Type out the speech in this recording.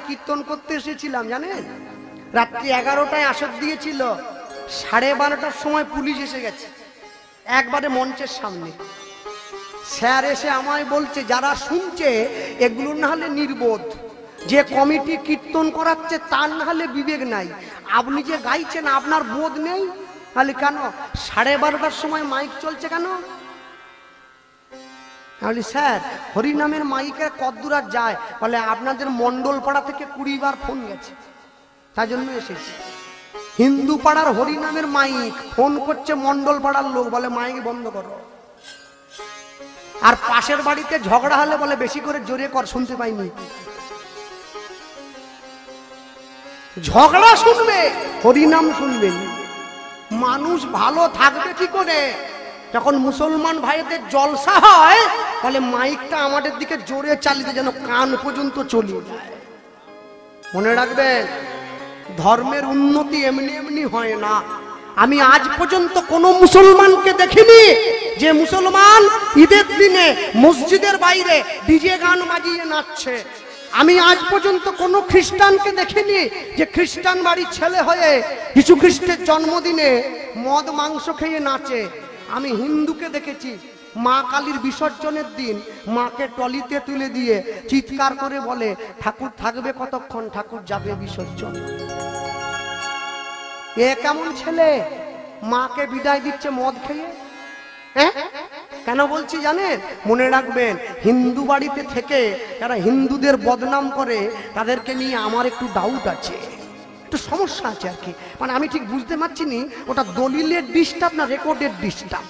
কীর্তন করতে এসেছিলাম জানেন, রাত্রি 11টায় আসর দিয়েছিল, 12:30টার সময় পুলিশ এসে গেছে একবারে মঞ্চের সামনে। স্যার এসে আমায় বলছে যারা শুনছে এগুলো না হলে নির্বোধ, যে কমিটি কীর্তন করাচ্ছে তার না হলে বিবেক নাই, আপনি যে গাইছেন আপনার বোধ নেই। তাহলে কেন 12:30টার সময় মাইক চলছে কেন? তাহলে স্যার হরিনামের মাইকে কতদূর আর যায়? বলে আপনাদের মন্ডল পাড়া থেকে 20 বার ফোন গেছে, তাই জন্য এসেছি। হিন্দু পাড়ার হরিনামের মাইক ফোন করছে মন্ডল পাড়ার লোক, বলে মাইক বন্ধ করো। আর পাশের বাড়িতে ঝগড়া হলে বলে বেশি করে জোরে কর, শুনতে পাইনি। ঝগড়া শুনবে, হরিনাম শুনবেন। মানুষ ভালো থাকবে কি করে? যখন মুসলমান ভাইদের জলসা হয় তাহলে মাইকটা আমাদের দিকে জোরে চালিয়ে যেন কান পর্যন্ত চলে যায়। মনে রাখবেন, ধর্মের উন্নতি এমনি এমনি হয় না। আমি আজ পর্যন্ত কোনো মুসলমানকে দেখিনি যে মুসলমান ঈদের দিনে মসজিদের বাইরে ডিজে গান বাজিয়ে নাচছে। আমি আজ পর্যন্ত কোনো খ্রিস্টানকে দেখিনি যে খ্রিস্টান বাড়ির ছেলে হয়ে যীশু খ্রিস্টের জন্মদিনে মদ মাংস খেয়ে নাচে। আমি হিন্দুকে দেখেছি মা কালীর বিসর্জনের দিন মাকে টলিতে তুলে দিয়ে চিৎকার করে বলে ঠাকুর থাকবে কতক্ষণ, ঠাকুর যাবে বিসর্জন। এ কেমন ছেলে মাকে বিদায় দিচ্ছে মদ খেয়ে? হ্যাঁ, কেন বলছি জানেন? মনে রাখবেন, হিন্দু বাড়িতে থেকে যারা হিন্দুদের বদনাম করে তাদেরকে নিয়ে আমার একটু ডাউট আছে, একটু সমস্যা আছে আর কি। মানে আমি ঠিক বুঝতে পারছি নি ওটা দলিলের ডিস্টার্ব না রেকর্ডের ডিস্টার্ব।